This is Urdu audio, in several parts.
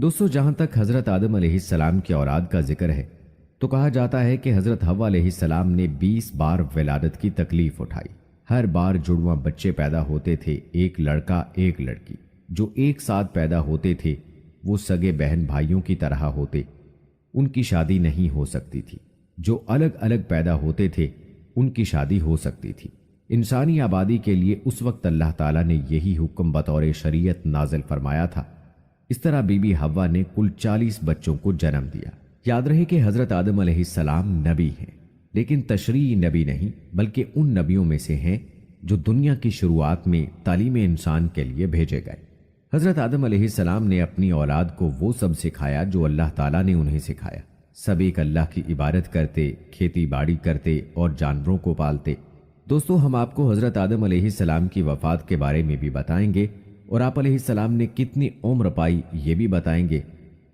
دوستو جہاں تک حضرت آدم علیہ السلام کی اولاد کا ذکر ہے تو کہا جاتا ہے کہ حضرت حوا علیہ السلام نے 20 بار ولادت کی تکلیف اٹھائی۔ ہر بار جڑواں بچے پیدا ہوتے تھے، ایک لڑکا ایک لڑکی۔ جو ایک ساتھ پیدا ہوتے تھے وہ سگے بہن بھائیوں کی طرح ہوتے، ان کی شادی نہیں ہو سکتی تھی۔ جو الگ الگ پیدا ہوتے تھے ان کی شادی ہو سکتی تھی۔ انسانی آبادی کے لیے اس وقت اللہ تعالیٰ نے یہی حکم بطور شریعت نازل فرمایا تھا۔ اس طرح بی بی حوا نے کل 40 بچوں کو جنم دیا۔ یاد رہے کہ حضرت آدم علیہ السلام نبی ہیں، لیکن تشریعی نبی نہیں، بلکہ ان نبیوں میں سے ہیں جو دنیا کی شروعات میں تعلیم انسان کے لیے بھیجے گئے۔ حضرت آدم علیہ السلام نے اپنی اولاد کو وہ سب سکھایا جو اللہ تعالیٰ نے انہیں سکھایا۔ سب ایک اللہ کی عبادت کرتے، کھیتی باڑی کرتے اور جانوروں کو پالتے۔ دوستو ہم آپ کو حضرت آدم علیہ السلام کی وفات کے بارے میں بھی بتائیں گے اور آپ علیہ السلام نے کتنی عمر پائی یہ بھی بتائیں گے،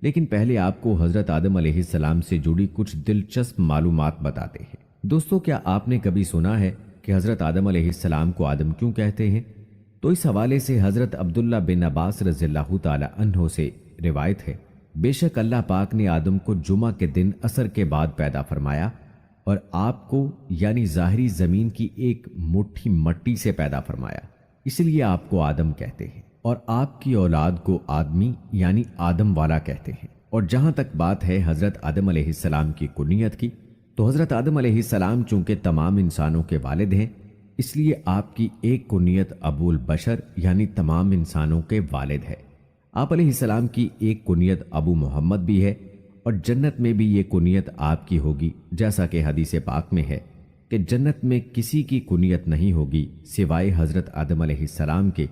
لیکن پہلے آپ کو حضرت آدم علیہ السلام سے جڑی کچھ دلچسپ معلومات بتاتے ہیں۔ دوستو کیا آپ نے کبھی سنا ہے کہ حضرت آدم علیہ السلام کو آدم کیوں کہتے ہیں؟ تو اس حوالے سے حضرت عبداللہ بن عباس رضی اللہ تعالی عنہ سے روایت ہے، بے شک اللہ پاک نے آدم کو جمعہ کے دن عصر کے بعد پیدا فرمایا اور آپ کو یعنی ظاہری زمین کی ایک مٹھی مٹی سے پیدا فرمایا، اس لیے آپ کو آدم کہتے ہیں، اور آپ کی اولاد کو آدمی یعنی آدم والا کہتے ہیں۔ اور جہاں تک بات ہے حضرت آدم علیہ السلام کی کنیت کی، تو حضرت آدم علیہ السلام چونکہ تمام انسانوں کے والد ہیں، اس لیے آپ کی ایک کنیت ابو البشر یعنی تمام انسانوں کے والد ہے۔ آپ علیہ السلام کی ایک کنیت ابو محمد بھی ہے، اور جنت میں بھی یہ کنیت آپ کی ہوگی، جیسا کہ حدیث پاک میں ہے کہ جنت میں کسی کی کنیت نہیں ہوگی سوائے حضرت آدم علیہ السلام کے،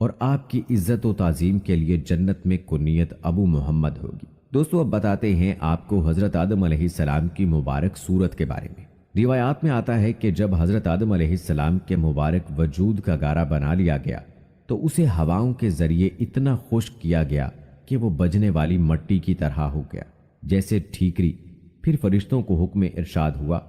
اور آپ کی عزت و تعظیم کے لیے جنت میں کنیت ابو محمد ہوگی۔ دوستو اب بتاتے ہیں آپ کو حضرت آدم علیہ السلام کی مبارک صورت کے بارے میں۔ روایات میں آتا ہے کہ جب حضرت آدم علیہ السلام کے مبارک وجود کا گارا بنا لیا گیا تو اسے ہواؤں کے ذریعے اتنا خشک کیا گیا کہ وہ بجنے والی مٹی کی طرح ہو گیا جیسے ٹھیکری۔ پھر فرشتوں کو حکم ارشاد ہوا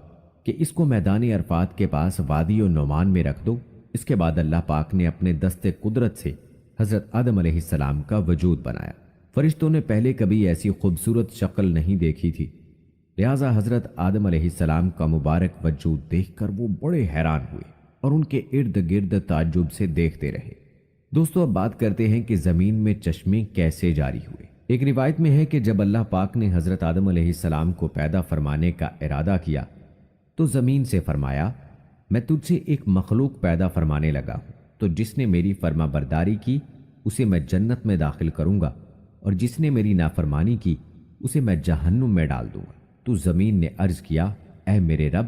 کہ اس کو میدان عرفات کے پاس وادی و نعمان میں رکھ دو۔ اس کے بعد اللہ پاک نے اپنے دست قدرت سے حضرت آدم علیہ السلام کا وجود بنایا۔ فرشتوں نے پہلے کبھی ایسی خوبصورت شکل نہیں دیکھی تھی، لہٰذا حضرت آدم علیہ السلام کا مبارک وجود دیکھ کر وہ بڑے حیران ہوئے اور ان کے ارد گرد تعجب سے دیکھتے رہے۔ دوستو اب بات کرتے ہیں کہ زمین میں چشمے کیسے جاری ہوئے۔ ایک روایت میں ہے کہ جب اللہ پاک نے حضرت آدم علیہ السلام کو پیدا فرمانے کا ارادہ کیا تو زمین سے فرمایا، میں تجھ سے ایک مخلوق پیدا فرمانے لگا ہوں، تو جس نے میری فرما برداری کی اسے میں جنت میں داخل کروں گا، اور جس نے میری نافرمانی کی اسے میں جہنم میں ڈال دوں گا۔ تو زمین نے عرض کیا، اے میرے رب،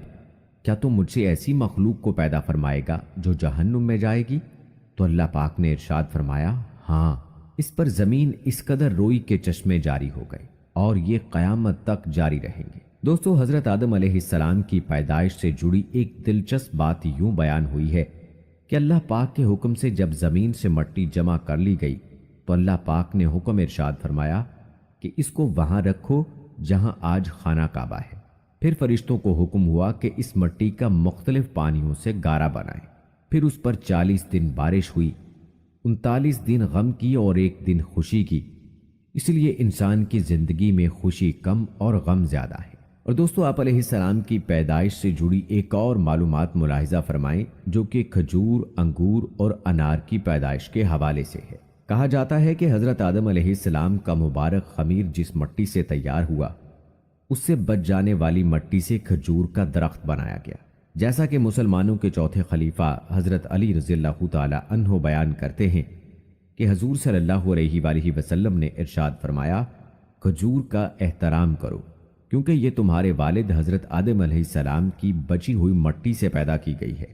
کیا تو مجھ سے ایسی مخلوق کو پیدا فرمائے گا جو جہنم میں جائے گی؟ تو اللہ پاک نے ارشاد فرمایا، ہاں۔ اس پر زمین اس قدر روئی کے چشمے جاری ہو گئے اور یہ قیامت تک جاری رہیں گے۔ دوستو حضرت آدم علیہ السلام کی پیدائش سے جڑی ایک دلچسپ بات یوں بیان ہوئی ہے کہ اللہ پاک کے حکم سے جب زمین سے مٹی جمع کر لی گئی تو اللہ پاک نے حکم ارشاد فرمایا کہ اس کو وہاں رکھو جہاں آج خانہ کعبہ ہے۔ پھر فرشتوں کو حکم ہوا کہ اس مٹی کا مختلف پانیوں سے گارا بنائیں۔ پھر اس پر 40 دن بارش ہوئی، 39 دن غم کی اور ایک دن خوشی کی، اس لیے انسان کی زندگی میں خوشی کم اور غم زیادہ ہے۔ اور دوستو آپ علیہ السلام کی پیدائش سے جڑی ایک اور معلومات ملاحظہ فرمائیں جو کہ کھجور، انگور اور انار کی پیدائش کے حوالے سے ہے۔ کہا جاتا ہے کہ حضرت آدم علیہ السلام کا مبارک خمیر جس مٹی سے تیار ہوا اس سے بچ جانے والی مٹی سے کھجور کا درخت بنایا گیا، جیسا کہ مسلمانوں کے چوتھے خلیفہ حضرت علی رضی اللہ تعالی عنہ بیان کرتے ہیں کہ حضور صلی اللہ علیہ وآلہ وسلم نے ارشاد فرمایا، کھجور کا احترام کرو کیونکہ یہ تمہارے والد حضرت آدم علیہ السلام کی بچی ہوئی مٹی سے پیدا کی گئی ہے۔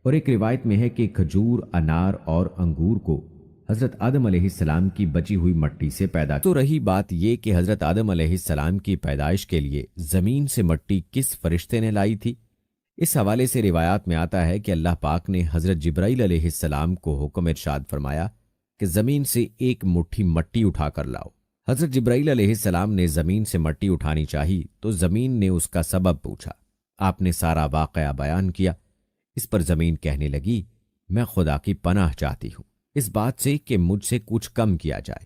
اور ایک روایت میں ہے کہ کھجور، انار اور انگور کو حضرت آدم علیہ السلام کی بچی ہوئی مٹی سے پیدا تو رہی بات یہ کہ حضرت آدم علیہ السلام کی پیدائش کے لیے زمین سے مٹی کس فرشتے نے لائی تھی؟ اس حوالے سے روایات میں آتا ہے کہ اللہ پاک نے حضرت جبرائیل علیہ السلام کو حکم ارشاد فرمایا کہ زمین سے ایک مٹھی مٹی اٹھا کر لاؤ۔ حضرت جبرائیل علیہ السلام نے زمین سے مٹی اٹھانی چاہی تو زمین نے اس کا سبب پوچھا۔ آپ نے سارا واقعہ بیان کیا۔ اس پر زمین کہنے لگی، میں خدا کی پناہ چاہتی ہوں اس بات سے کہ مجھ سے کچھ کم کیا جائے،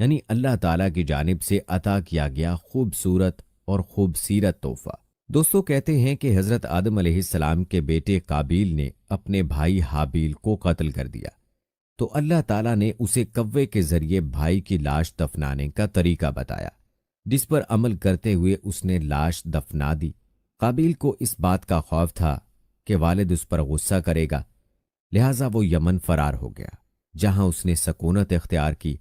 یعنی اللہ تعالیٰ کی جانب سے عطا کیا گیا خوبصورت اور خوبصیرت تحفہ۔ دوستو کہتے ہیں کہ حضرت آدم علیہ السلام کے بیٹے قابیل نے اپنے بھائی حابیل کو قتل کر دیا، تو اللہ تعالیٰ نے اسے کوے کے ذریعے بھائی کی لاش دفنانے کا طریقہ بتایا، جس پر عمل کرتے ہوئے اس نے لاش دفنا دی۔ قابیل کو اس بات کا خوف تھا کہ والد اس پر غصہ کرے گا، لہٰذا وہ یمن فرار ہو گیا، جہاں اس نے سکونت اختیار کی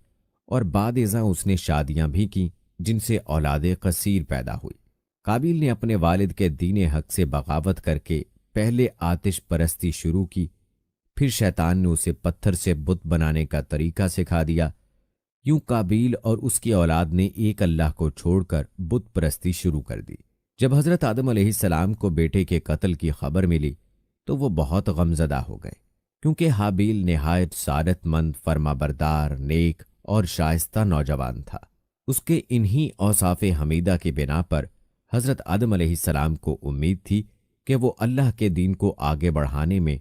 اور بعد ازاں اس نے شادیاں بھی کی، جن سے اولاد قصیر پیدا ہوئی۔ قابیل نے اپنے والد کے دین حق سے بغاوت کر کے پہلے آتش پرستی شروع کی، پھر شیطان نے اسے پتھر سے بت بنانے کا طریقہ سکھا دیا۔ یوں قابیل اور اس کی اولاد نے ایک اللہ کو چھوڑ کر بت پرستی شروع کر دی۔ جب حضرت آدم علیہ السلام کو بیٹے کے قتل کی خبر ملی تو وہ بہت غمزدہ ہو گئے، کیونکہ حابیل نہایت سعادت مند، فرما بردار، نیک اور شائستہ نوجوان تھا۔ اس کے انہی اوصاف حمیدہ کی بنا پر حضرت آدم علیہ السلام کو امید تھی کہ وہ اللہ کے دین کو آگے بڑھانے میں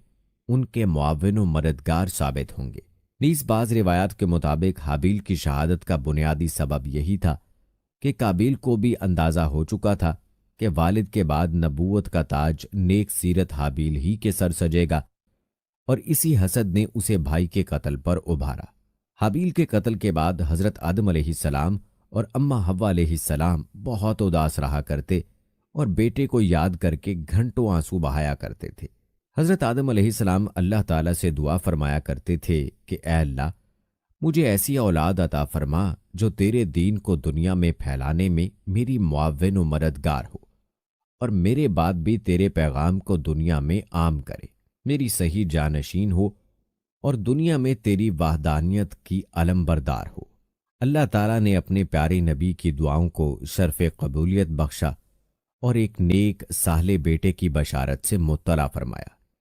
ان کے معاون و مددگار ثابت ہوں گے۔ نیز بعض روایات کے مطابق حابیل کی شہادت کا بنیادی سبب یہی تھا کہ قابیل کو بھی اندازہ ہو چکا تھا کہ والد کے بعد نبوت کا تاج نیک سیرت حابیل ہی کے سر سجے گا، اور اسی حسد نے اسے بھائی کے قتل پر ابھارا۔ حابیل کے قتل کے بعد حضرت آدم علیہ السلام اور اماں حوا علیہ السلام بہت اداس رہا کرتے اور بیٹے کو یاد کر کے گھنٹوں آنسو بہایا کرتے تھے۔ حضرت آدم علیہ السلام اللہ تعالیٰ سے دعا فرمایا کرتے تھے کہ اے اللہ، مجھے ایسی اولاد عطا فرما جو تیرے دین کو دنیا میں پھیلانے میں میری معاون و مددگار ہو، اور میرے بعد بھی تیرے پیغام کو دنیا میں عام کرے، میری صحیح جانشین ہو اور دنیا میں تیری وحدانیت کی علم بردار ہو۔ اللہ تعالیٰ نے اپنے پیارے نبی کی دعاؤں کو شرف قبولیت بخشا اور ایک نیک صالح بیٹے کی بشارت سے مطلع فرمایا۔